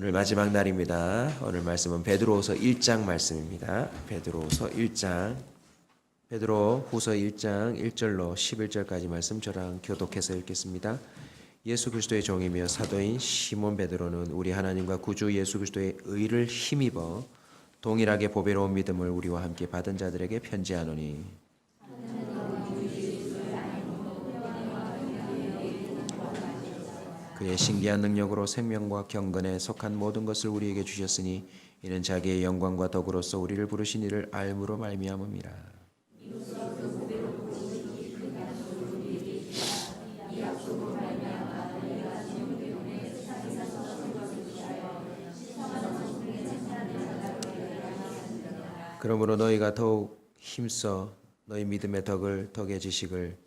오늘 마지막 날입니다. 오늘 말씀은 베드로후서 1장 말씀입니다. 베드로후서 1장, 베드로후서 1장 1절로 11절까지 말씀 저랑 교독해서 읽겠습니다. 예수 그리스도의 종이며 사도인 시몬 베드로는 우리 하나님과 구주 예수 그리스도의 의를 힘입어 동일하게 보배로운 믿음을 우리와 함께 받은 자들에게 편지하노니, 그의 신기한 능력으로 생명과 경건에 속한 모든 것을 우리에게 주셨으니 이는 자기의 영광과 덕으로서 우리를 부르신 이를 알므로 말미암음이라. 그러므로 너희가 더욱 힘써 너희 믿음의 덕의 지식을,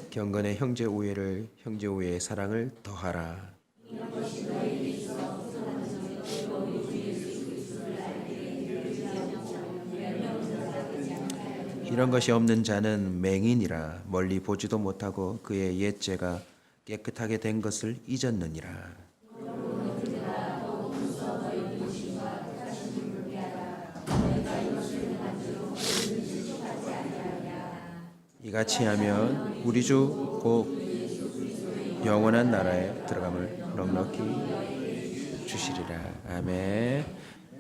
경건의 형제 우애를, 형제 우애의 사랑을 더하라. 이런 것이 없는 자는 맹인이라 멀리 보지도 못하고 그의 옛죄가 깨끗하게 된 것을 잊었느니라. 이같이 하면 우리 주 곧 영원한 나라에 들어감을 넉넉히 주시리라. 아멘.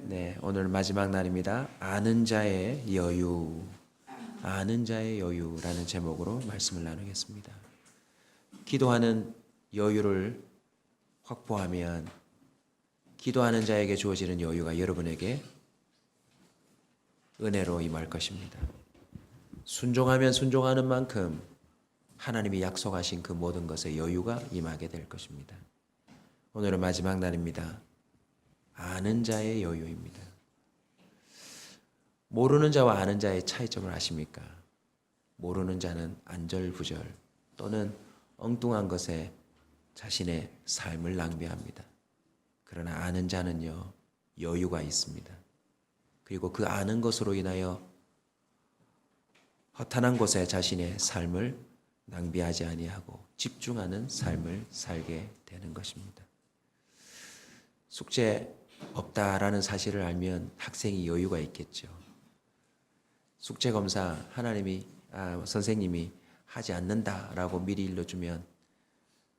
네, 오늘 마지막 날입니다. 아는 자의 여유, 아는 자의 여유라는 제목으로 말씀을 나누겠습니다. 기도하는 여유를 확보하면 기도하는 자에게 주어지는 여유가 여러분에게 은혜로 임할 것입니다. 순종하면 순종하는 만큼 하나님이 약속하신 그 모든 것에 여유가 임하게 될 것입니다. 오늘은 마지막 날입니다. 아는 자의 여유입니다. 모르는 자와 아는 자의 차이점을 아십니까? 모르는 자는 안절부절 또는 엉뚱한 것에 자신의 삶을 낭비합니다. 그러나 아는 자는요, 여유가 있습니다. 그리고 그 아는 것으로 인하여 허탄한 곳에 자신의 삶을 낭비하지 아니하고 집중하는 삶을 살게 되는 것입니다. 숙제 없다라는 사실을 알면 학생이 여유가 있겠죠. 숙제 검사 선생님이 하지 않는다라고 미리 일러주면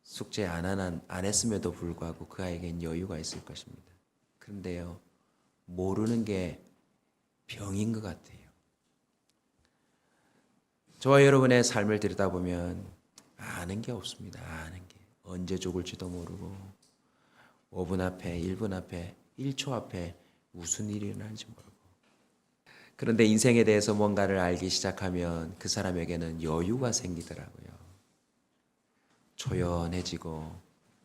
숙제 안 했음에도 불구하고 그 아이에겐 여유가 있을 것입니다. 그런데요, 모르는 게 병인 것 같아요. 저와 여러분의 삶을 들여다보면 아는 게 없습니다. 아는 게. 언제 죽을지도 모르고 5분 앞에, 1분 앞에, 1초 앞에 무슨 일이 일어날지 모르고. 그런데 인생에 대해서 뭔가를 알기 시작하면 그 사람에게는 여유가 생기더라고요. 초연해지고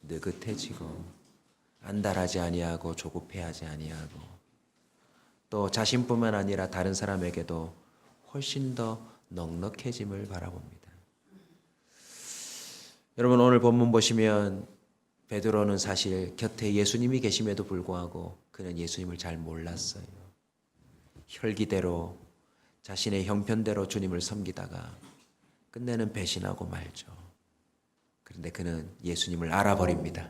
느긋해지고 안달하지 아니하고 조급해하지 아니하고 또 자신뿐만 아니라 다른 사람에게도 훨씬 더 넉넉해짐을 바라봅니다. 여러분, 오늘 본문 보시면 베드로는 사실 곁에 예수님이 계심에도 불구하고 그는 예수님을 잘 몰랐어요. 혈기대로 자신의 형편대로 주님을 섬기다가 끝내는 배신하고 말죠. 그런데 그는 예수님을 알아버립니다.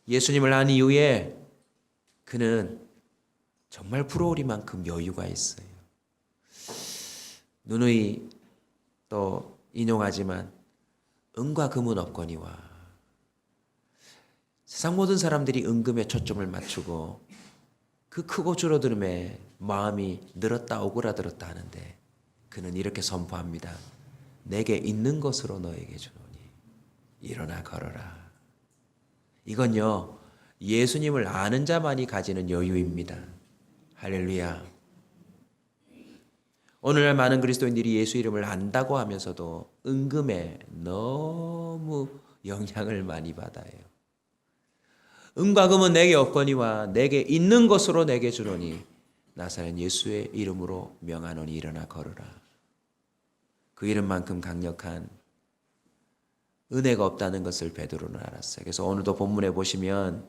예수님을 안 이후에 그는 정말 부러우리만큼 여유가 있어요. 누누이 또 인용하지만 은과 금은 없거니와, 세상 모든 사람들이 은금에 초점을 맞추고 그 크고 줄어들음에 마음이 늘었다 오그라들었다 하는데 그는 이렇게 선포합니다. 내게 있는 것으로 너에게 주노니 일어나 걸어라. 이건요, 예수님을 아는 자만이 가지는 여유입니다. 할렐루야. 오늘날 많은 그리스도인들이 예수 이름을 안다고 하면서도 은금에 너무 영향을 많이 받아요. 은과 금은 내게 없거니와 내게 있는 것으로 내게 주노니 나사렛 예수의 이름으로 명하노니 일어나 걸으라. 그 이름만큼 강력한 은혜가 없다는 것을 베드로는 알았어요. 그래서 오늘도 본문에 보시면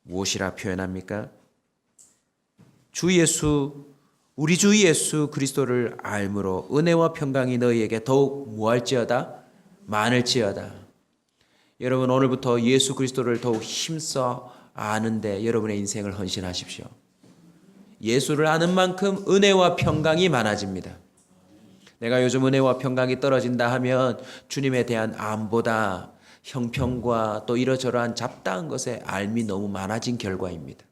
무엇이라 표현합니까? 우리 주 예수 그리스도를 알므로 은혜와 평강이 너희에게 더욱 무할지어다 많을지어다. 여러분 오늘부터 예수 그리스도를 더욱 힘써 아는데 여러분의 인생을 헌신하십시오. 예수를 아는 만큼 은혜와 평강이 많아집니다. 내가 요즘 은혜와 평강이 떨어진다 하면 주님에 대한 암보다 형평과 또 이러저러한 잡다한 것에 알미 너무 많아진 결과입니다.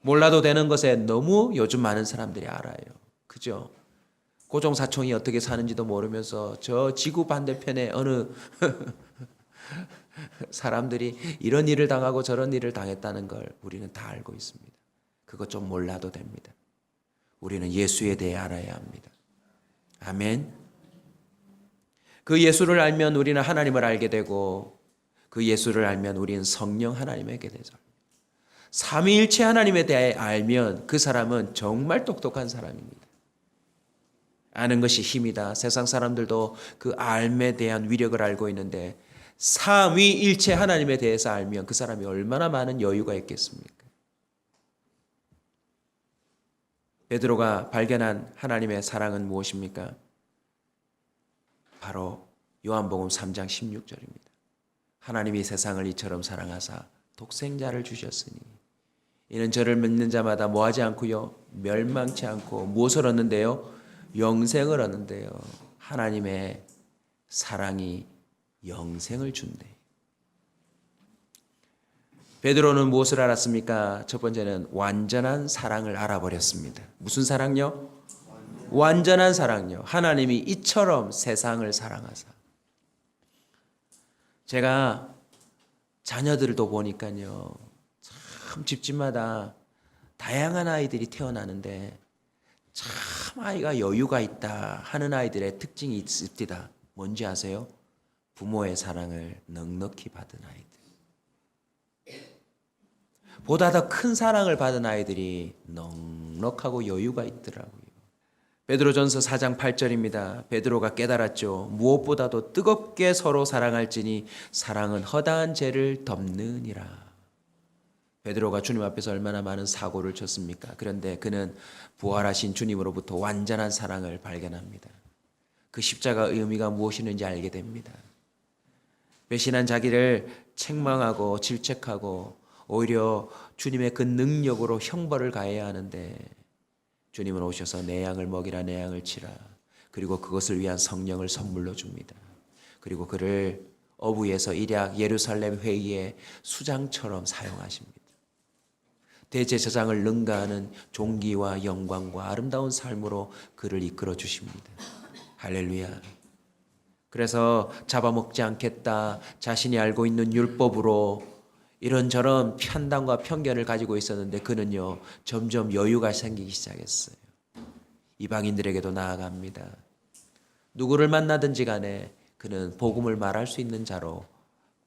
몰라도 되는 것에 너무 요즘 많은 사람들이 알아요. 그죠? 고종사총이 어떻게 사는지도 모르면서 저 지구 반대편에 어느 사람들이 이런 일을 당하고 저런 일을 당했다는 걸 우리는 다 알고 있습니다. 그것 좀 몰라도 됩니다. 우리는 예수에 대해 알아야 합니다. 아멘. 그 예수를 알면 우리는 하나님을 알게 되고 그 예수를 알면 우리는 성령 하나님에게 되죠. 삼위일체 하나님에 대해 알면 그 사람은 정말 똑똑한 사람입니다. 아는 것이 힘이다. 세상 사람들도 그 알에 대한 위력을 알고 있는데 삼위일체 하나님에 대해서 알면 그 사람이 얼마나 많은 여유가 있겠습니까? 베드로가 발견한 하나님의 사랑은 무엇입니까? 바로 요한복음 3장 16절입니다. 하나님이 세상을 이처럼 사랑하사 독생자를 주셨으니 이는 저를 믿는 자마다 뭐하지 않고요 멸망치 않고 무엇을 얻는데요? 영생을 얻는데요. 하나님의 사랑이 영생을 준대. 베드로는 무엇을 알았습니까? 첫 번째는 완전한 사랑을 알아버렸습니다. 무슨 사랑요? 완전한 사랑요. 하나님이 이처럼 세상을 사랑하사. 제가 자녀들도 보니까요. 참 집집마다 다양한 아이들이 태어나는데 참 아이가 여유가 있다 하는 아이들의 특징이 있습니다. 뭔지 아세요? 부모의 사랑을 넉넉히 받은 아이들. 보다 더 큰 사랑을 받은 아이들이 넉넉하고 여유가 있더라고요. 베드로전서 4장 8절입니다. 베드로가 깨달았죠. 무엇보다도 뜨겁게 서로 사랑할지니 사랑은 허다한 죄를 덮느니라. 베드로가 주님 앞에서 얼마나 많은 사고를 쳤습니까? 그런데 그는 부활하신 주님으로부터 완전한 사랑을 발견합니다. 그 십자가의 의미가 무엇이는지 알게 됩니다. 배신한 자기를 책망하고 질책하고 오히려 주님의 그 능력으로 형벌을 가해야 하는데 주님은 오셔서 내 양을 먹이라 내 양을 치라. 그리고 그것을 위한 성령을 선물로 줍니다. 그리고 그를 어부에서 일약 예루살렘 회의의 수장처럼 사용하십니다. 대제사장을 능가하는 존귀와 영광과 아름다운 삶으로 그를 이끌어 주십니다. 할렐루야. 그래서 잡아먹지 않겠다 자신이 알고 있는 율법으로 이런저런 편단과 편견을 가지고 있었는데 그는요 점점 여유가 생기기 시작했어요. 이방인들에게도 나아갑니다. 누구를 만나든지 간에 그는 복음을 말할 수 있는 자로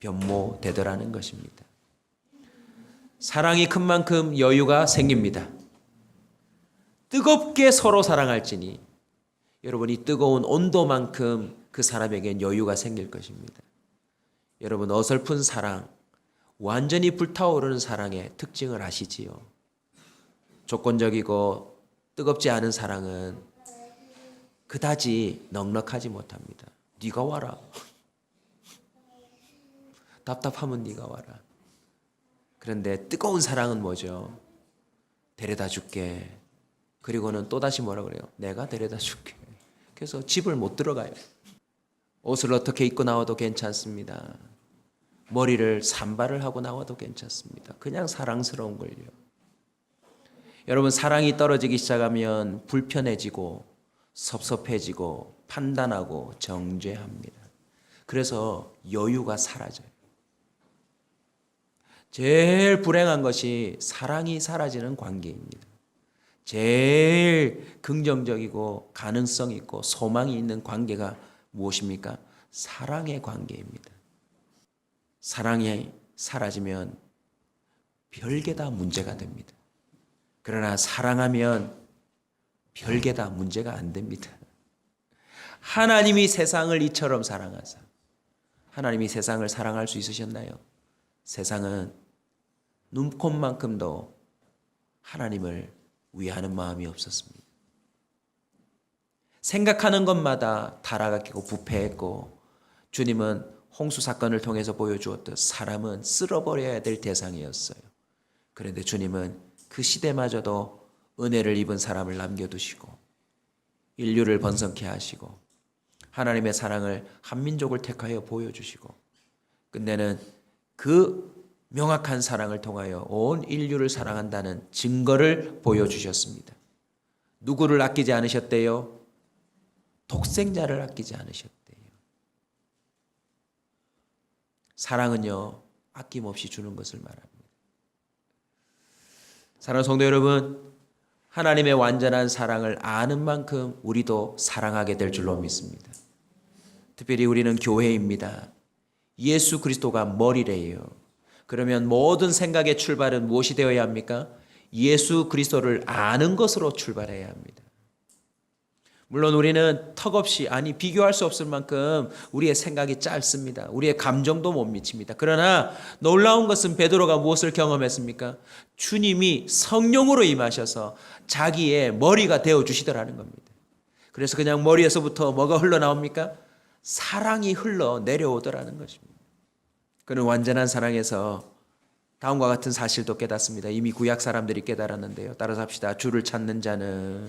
변모되더라는 것입니다. 사랑이 큰 만큼 여유가 생깁니다. 뜨겁게 서로 사랑할지니 여러분 이 뜨거운 온도만큼 그 사람에겐 여유가 생길 것입니다. 여러분 어설픈 사랑, 완전히 불타오르는 사랑의 특징을 아시지요? 조건적이고 뜨겁지 않은 사랑은 그다지 넉넉하지 못합니다. 네가 와라. 답답하면 네가 와라. 그런데 뜨거운 사랑은 뭐죠? 데려다 줄게. 그리고는 또다시 뭐라 그래요? 내가 데려다 줄게. 그래서 집을 못 들어가요. 옷을 어떻게 입고 나와도 괜찮습니다. 머리를 산발을 하고 나와도 괜찮습니다. 그냥 사랑스러운 걸요. 여러분 사랑이 떨어지기 시작하면 불편해지고 섭섭해지고 판단하고 정죄합니다. 그래서 여유가 사라져요. 제일 불행한 것이 사랑이 사라지는 관계입니다. 제일 긍정적이고 가능성 있고 소망이 있는 관계가 무엇입니까? 사랑의 관계입니다. 사랑이 사라지면 별게 다 문제가 됩니다. 그러나 사랑하면 별게 다 문제가 안 됩니다. 하나님이 세상을 이처럼 사랑하사. 하나님이 세상을 사랑할 수 있으셨나요? 세상은 눈꼽만큼도 하나님을 위하는 마음이 없었습니다. 생각하는 것마다 타락하고 부패했고 주님은 홍수 사건을 통해서 보여주었듯 사람은 쓸어버려야 될 대상이었어요. 그런데 주님은 그 시대마저도 은혜를 입은 사람을 남겨두시고 인류를 번성케 하시고 하나님의 사랑을 한민족을 택하여 보여주시고 끝내는 그 명확한 사랑을 통하여 온 인류를 사랑한다는 증거를 보여주셨습니다. 누구를 아끼지 않으셨대요? 독생자를 아끼지 않으셨대요. 사랑은요, 아낌없이 주는 것을 말합니다. 사랑하는 성도 여러분, 하나님의 완전한 사랑을 아는 만큼 우리도 사랑하게 될 줄로 믿습니다. 특별히 우리는 교회입니다. 예수 그리스도가 머리래요. 그러면 모든 생각의 출발은 무엇이 되어야 합니까? 예수 그리스도를 아는 것으로 출발해야 합니다. 물론 우리는 턱없이, 비교할 수 없을 만큼 우리의 생각이 짧습니다. 우리의 감정도 못 미칩니다. 그러나 놀라운 것은 베드로가 무엇을 경험했습니까? 주님이 성령으로 임하셔서 자기의 머리가 되어주시더라는 겁니다. 그래서 그냥 머리에서부터 뭐가 흘러나옵니까? 사랑이 흘러 내려오더라는 것입니다. 그는 완전한 사랑에서 다음과 같은 사실도 깨닫습니다. 이미 구약 사람들이 깨달았는데요. 따라서 합시다. 주를 찾는 자는,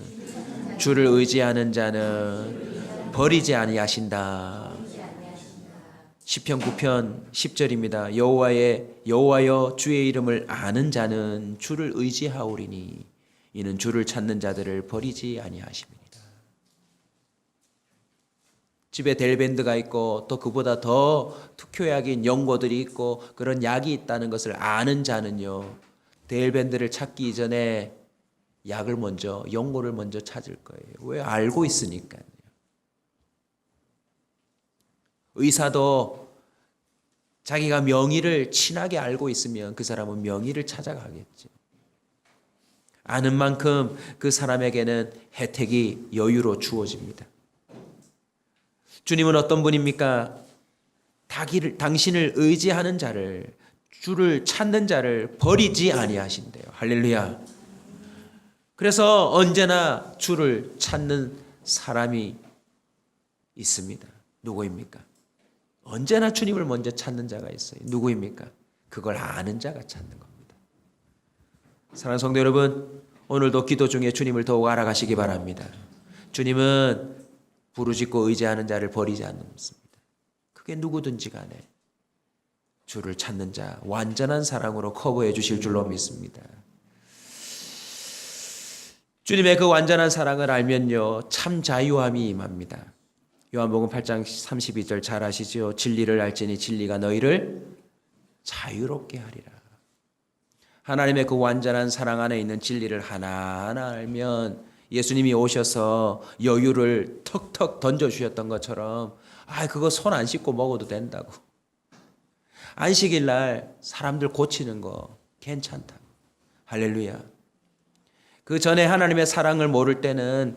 주를 의지하는 자는 버리지 아니하신다. 시편 9편 10절입니다. 여호와여 주의 이름을 아는 자는 주를 의지하오리니 이는 주를 찾는 자들을 버리지 아니하십니다. 집에 델밴드가 있고 또 그보다 더 특효약인 연고들이 있고 그런 약이 있다는 것을 아는 자는요, 델밴드를 찾기 이전에 약을 먼저, 연고를 먼저 찾을 거예요. 왜? 알고 있으니까요. 의사도 자기가 명의를 친하게 알고 있으면 그 사람은 명의를 찾아가겠죠. 아는 만큼 그 사람에게는 혜택이 여유로 주어집니다. 주님은 어떤 분입니까? 당신을 의지하는 자를, 주를 찾는 자를 버리지 아니하신대요. 할렐루야. 그래서 언제나 주를 찾는 사람이 있습니다. 누구입니까? 언제나 주님을 먼저 찾는 자가 있어요. 누구입니까? 그걸 아는 자가 찾는 겁니다. 사랑하는 성도 여러분, 오늘도 기도 중에 주님을 더욱 알아가시기 바랍니다. 주님은 부르짖고 의지하는 자를 버리지 않습니다. 그게 누구든지 간에 주를 찾는 자, 완전한 사랑으로 커버해 주실 줄로 믿습니다. 주님의 그 완전한 사랑을 알면요, 참 자유함이 임합니다. 요한복음 8장 32절 잘 아시죠? 진리를 알지니 진리가 너희를 자유롭게 하리라. 하나님의 그 완전한 사랑 안에 있는 진리를 하나하나 알면 예수님이 오셔서 여유를 턱턱 던져주셨던 것처럼 그거 손 안 씻고 먹어도 된다고. 안식일 날 사람들 고치는 거 괜찮다고. 할렐루야. 그 전에 하나님의 사랑을 모를 때는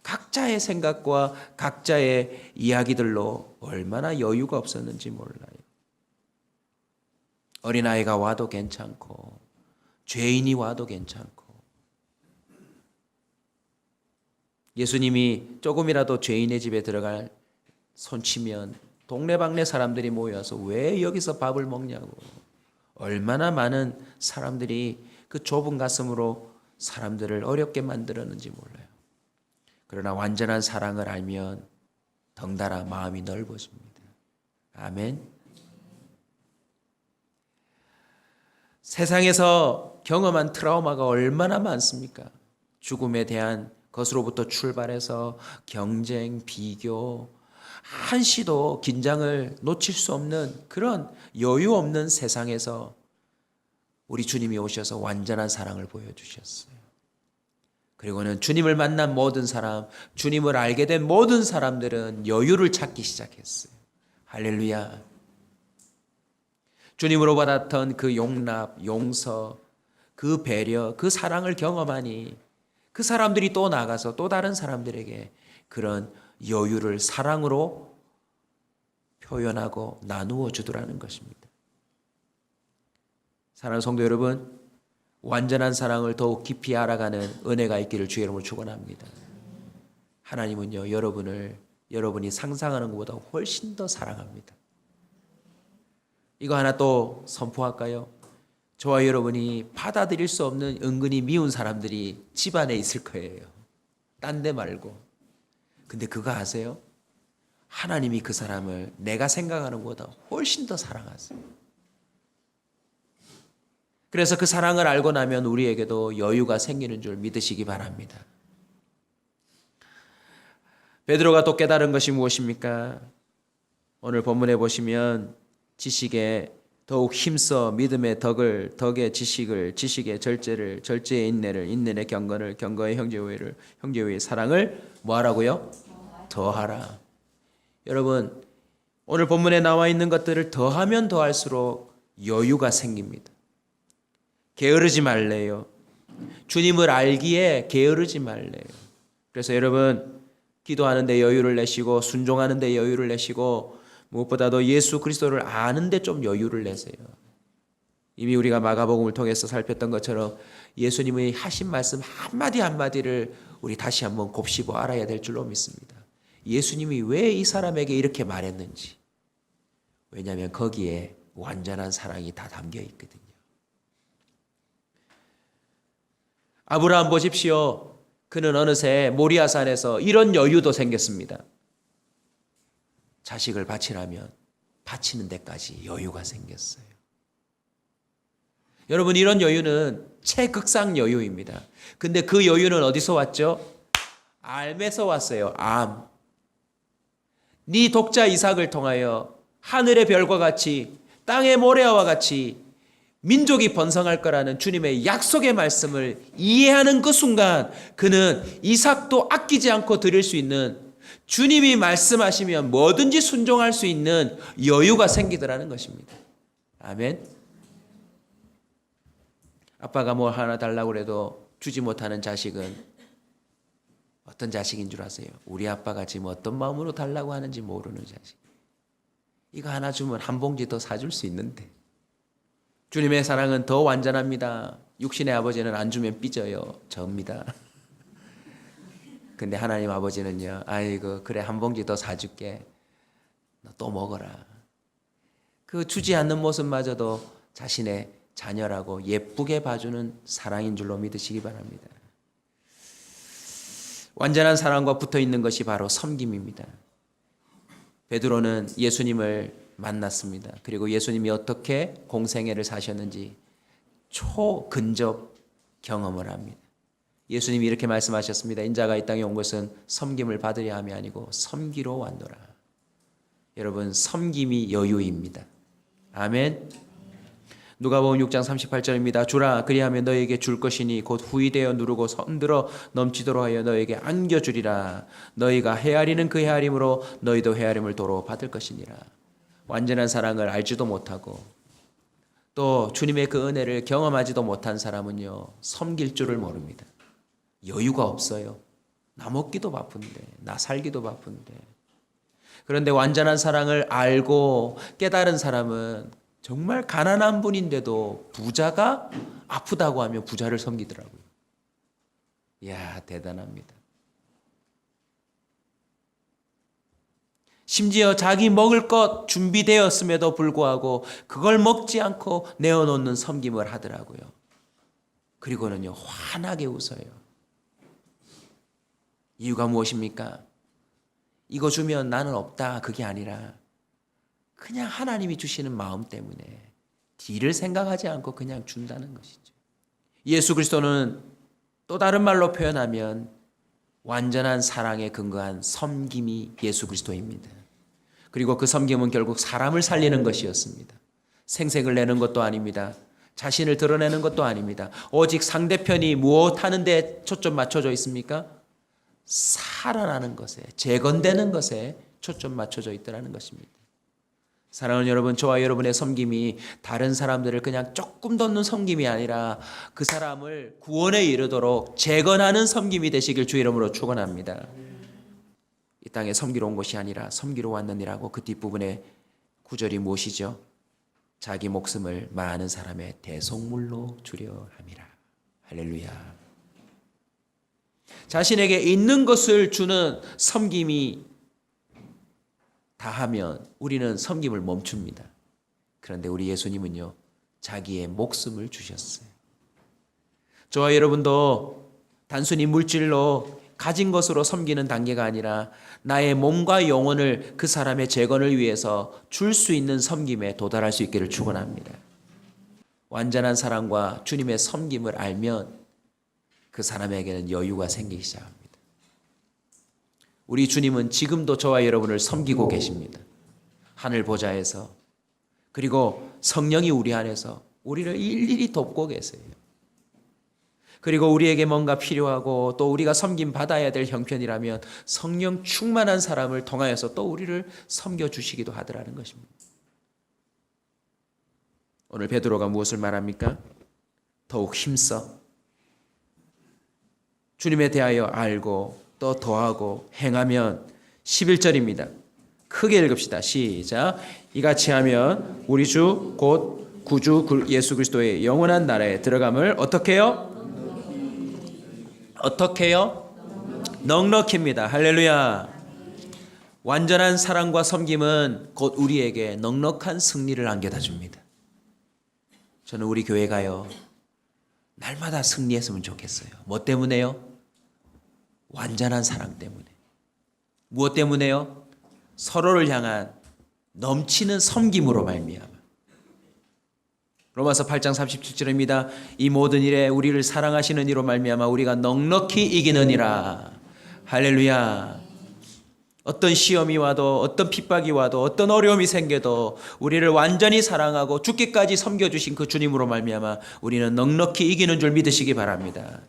각자의 생각과 각자의 이야기들로 얼마나 여유가 없었는지 몰라요. 어린아이가 와도 괜찮고 죄인이 와도 괜찮고 예수님이 조금이라도 죄인의 집에 들어갈 손치면 동네방네 사람들이 모여서 왜 여기서 밥을 먹냐고. 얼마나 많은 사람들이 그 좁은 가슴으로 사람들을 어렵게 만들었는지 몰라요. 그러나 완전한 사랑을 알면 덩달아 마음이 넓어집니다. 아멘. 세상에서 경험한 트라우마가 얼마나 많습니까? 죽음에 대한 것으로부터 출발해서 경쟁, 비교, 한시도 긴장을 놓칠 수 없는 그런 여유 없는 세상에서 우리 주님이 오셔서 완전한 사랑을 보여주셨어요. 그리고는 주님을 만난 모든 사람, 주님을 알게 된 모든 사람들은 여유를 찾기 시작했어요. 할렐루야. 주님으로 받았던 그 용납, 용서, 그 배려, 그 사랑을 경험하니 그 사람들이 또 나가서 또 다른 사람들에게 그런 여유를 사랑으로 표현하고 나누어 주더라는 것입니다. 사랑하는 성도 여러분, 완전한 사랑을 더욱 깊이 알아가는 은혜가 있기를 주의 이름으로 축원합니다. 하나님은요, 여러분이 상상하는 것보다 훨씬 더 사랑합니다. 이거 하나 또 선포할까요? 저와 여러분이 받아들일 수 없는 은근히 미운 사람들이 집안에 있을 거예요. 딴 데 말고. 근데 그거 아세요? 하나님이 그 사람을 내가 생각하는 것보다 훨씬 더 사랑하세요. 그래서 그 사랑을 알고 나면 우리에게도 여유가 생기는 줄 믿으시기 바랍니다. 베드로가 또 깨달은 것이 무엇입니까? 오늘 본문에 보시면 지식에 더욱 힘써 믿음의 덕을, 덕의 지식을, 지식의 절제를, 절제의 인내를, 인내의 경건을, 경건의 형제우애를, 형제우애의 사랑을 뭐하라고요? 더하라. 여러분, 오늘 본문에 나와 있는 것들을 더하면 더할수록 여유가 생깁니다. 게으르지 말래요. 주님을 알기에 게으르지 말래요. 그래서 여러분, 기도하는데 여유를 내시고 순종하는데 여유를 내시고 무엇보다도 예수 그리스도를 아는데 좀 여유를 내세요. 이미 우리가 마가복음을 통해서 살폈던 것처럼 예수님의 하신 말씀 한마디 한마디를 우리 다시 한번 곱씹어 알아야 될 줄로 믿습니다. 예수님이 왜 이 사람에게 이렇게 말했는지. 왜냐하면 거기에 완전한 사랑이 다 담겨 있거든요. 아브라함 보십시오. 그는 어느새 모리아산에서 이런 여유도 생겼습니다. 자식을 바치라면 바치는 데까지 여유가 생겼어요. 여러분, 이런 여유는 최극상 여유입니다. 근데 그 여유는 어디서 왔죠? 암에서 왔어요. 암. 네 독자 이삭을 통하여 하늘의 별과 같이 땅의 모래와 같이 민족이 번성할 거라는 주님의 약속의 말씀을 이해하는 그 순간 그는 이삭도 아끼지 않고 드릴 수 있는, 주님이 말씀하시면 뭐든지 순종할 수 있는 여유가 생기더라는 것입니다. 아멘. 아빠가 뭐 하나 달라고 해도 주지 못하는 자식은 어떤 자식인 줄 아세요? 우리 아빠가 지금 어떤 마음으로 달라고 하는지 모르는 자식. 이거 하나 주면 한 봉지 더 사줄 수 있는데. 주님의 사랑은 더 완전합니다. 육신의 아버지는 안 주면 삐져요. 접니다. 근데 하나님 아버지는요, 아이고 그래 한 봉지 더 사줄게. 너 또 먹어라. 그 주지 않는 모습마저도 자신의 자녀라고 예쁘게 봐주는 사랑인 줄로 믿으시기 바랍니다. 완전한 사랑과 붙어있는 것이 바로 섬김입니다. 베드로는 예수님을 만났습니다. 그리고 예수님이 어떻게 공생애를 사셨는지 초근접 경험을 합니다. 예수님이 이렇게 말씀하셨습니다. 인자가 이 땅에 온 것은 섬김을 받으려 함이 아니고 섬기러 왔노라. 여러분, 섬김이 여유입니다. 아멘. 누가복음 6장 38절입니다. 주라 그리하면 너에게 줄 것이니 곧 후이되어 누르고 손들어 넘치도록 하여 너에게 안겨주리라. 너희가 헤아리는 그 헤아림으로 너희도 헤아림을 도로 받을 것이니라. 완전한 사랑을 알지도 못하고 또 주님의 그 은혜를 경험하지도 못한 사람은요, 섬길 줄을 모릅니다. 여유가 없어요. 나 먹기도 바쁜데, 나 살기도 바쁜데. 그런데 완전한 사랑을 알고 깨달은 사람은 정말 가난한 분인데도 부자가 아프다고 하면 부자를 섬기더라고요. 이야, 대단합니다. 심지어 자기 먹을 것 준비되었음에도 불구하고 그걸 먹지 않고 내어놓는 섬김을 하더라고요. 그리고는요, 환하게 웃어요. 이유가 무엇입니까? 이거 주면 나는 없다, 그게 아니라 그냥 하나님이 주시는 마음 때문에 뒤를 생각하지 않고 그냥 준다는 것이죠. 예수 그리스도는 또 다른 말로 표현하면 완전한 사랑에 근거한 섬김이 예수 그리스도입니다. 그리고 그 섬김은 결국 사람을 살리는 것이었습니다. 생색을 내는 것도 아닙니다. 자신을 드러내는 것도 아닙니다. 오직 상대편이 무엇 하는데 초점 맞춰져 있습니까? 살아나는 것에, 재건되는 것에 초점 맞춰져 있다는 것입니다. 사랑하는 여러분, 저와 여러분의 섬김이 다른 사람들을 그냥 조금 돋는 섬김이 아니라 그 사람을 구원에 이르도록 재건하는 섬김이 되시길 주 이름으로 축원합니다. 이 땅에 섬기러 온 것이 아니라 섬기러 왔느니라고 그 뒷부분에 구절이 무엇이죠? 자기 목숨을 많은 사람의 대속물로 주려 함이라. 할렐루야. 자신에게 있는 것을 주는 섬김이 다하면 우리는 섬김을 멈춥니다. 그런데 우리 예수님은요, 자기의 목숨을 주셨어요. 저와 여러분도 단순히 물질로 가진 것으로 섬기는 단계가 아니라 나의 몸과 영혼을 그 사람의 재건을 위해서 줄 수 있는 섬김에 도달할 수 있기를 축원합니다. 완전한 사랑과 주님의 섬김을 알면 그 사람에게는 여유가 생기기 시작합니다. 우리 주님은 지금도 저와 여러분을 섬기고 계십니다. 하늘 보좌에서, 그리고 성령이 우리 안에서 우리를 일일이 돕고 계세요. 그리고 우리에게 뭔가 필요하고 또 우리가 섬김 받아야 될 형편이라면 성령 충만한 사람을 통하여서 또 우리를 섬겨주시기도 하더라는 것입니다. 오늘 베드로가 무엇을 말합니까? 더욱 힘써 주님에 대하여 알고 또 더하고 행하면 11절입니다. 크게 읽읍시다. 시작. 이같이 하면 우리 주 곧 구주 예수 그리스도의 영원한 나라에 들어감을 어떻게 해요? 넉넉히입니다. 할렐루야. 완전한 사랑과 섬김은 곧 우리에게 넉넉한 승리를 안겨다 줍니다. 저는 우리 교회가요, 날마다 승리했으면 좋겠어요. 뭐 때문에요? 완전한 사랑 때문에. 무엇 때문에요? 서로를 향한 넘치는 섬김으로 말미암아. 로마서 8장 37절입니다. 이 모든 일에 우리를 사랑하시는 이로 말미암아 우리가 넉넉히 이기느니라. 할렐루야. 어떤 시험이 와도 어떤 핍박이 와도 어떤 어려움이 생겨도 우리를 완전히 사랑하고 죽기까지 섬겨주신 그 주님으로 말미암아 우리는 넉넉히 이기는 줄 믿으시기 바랍니다.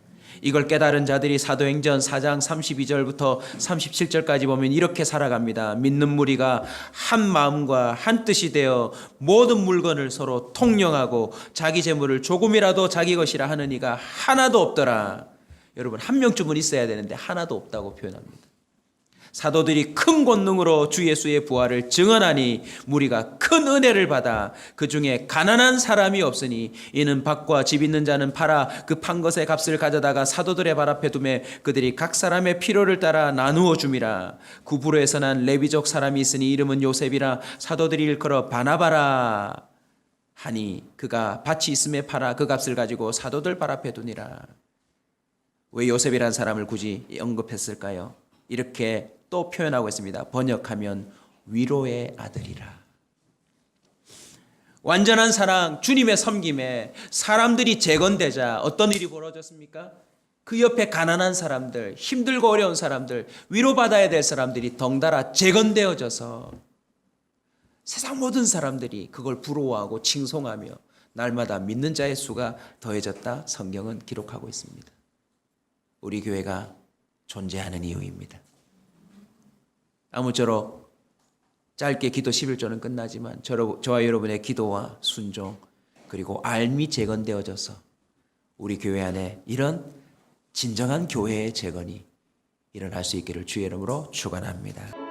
이걸 깨달은 자들이 사도행전 4장 32절부터 37절까지 보면 이렇게 살아갑니다. 믿는 무리가 한 마음과 한 뜻이 되어 모든 물건을 서로 통용하고 자기 재물을 조금이라도 자기 것이라 하는 이가 하나도 없더라. 여러분, 한 명쯤은 있어야 되는데 하나도 없다고 표현합니다. 사도들이 큰 권능으로 주 예수의 부활을 증언하니 무리가 큰 은혜를 받아 그 중에 가난한 사람이 없으니 이는 밭과 집 있는 자는 팔아 그 판 것의 값을 가져다가 사도들의 발 앞에 두매 그들이 각 사람의 필요를 따라 나누어 줌이라. 구브로에서 난 레위족 사람이 있으니 이름은 요셉이라. 사도들이 일컬어 바나바라 하니 그가 밭이 있음에 팔아 그 값을 가지고 사도들 발 앞에 두니라. 왜 요셉이라는 사람을 굳이 언급했을까요? 이렇게 또 표현하고 있습니다. 번역하면 위로의 아들이라. 완전한 사랑, 주님의 섬김에 사람들이 재건되자 어떤 일이 벌어졌습니까? 그 옆에 가난한 사람들, 힘들고 어려운 사람들, 위로받아야 될 사람들이 덩달아 재건되어져서 세상 모든 사람들이 그걸 부러워하고 칭송하며 날마다 믿는 자의 수가 더해졌다. 성경은 기록하고 있습니다. 우리 교회가 존재하는 이유입니다. 아무쪼록 짧게 기도 11조는 끝나지만 저와 여러분의 기도와 순종 그리고 알미 재건되어져서 우리 교회 안에 이런 진정한 교회의 재건이 일어날 수 있기를 주의 이름으로 축원합니다.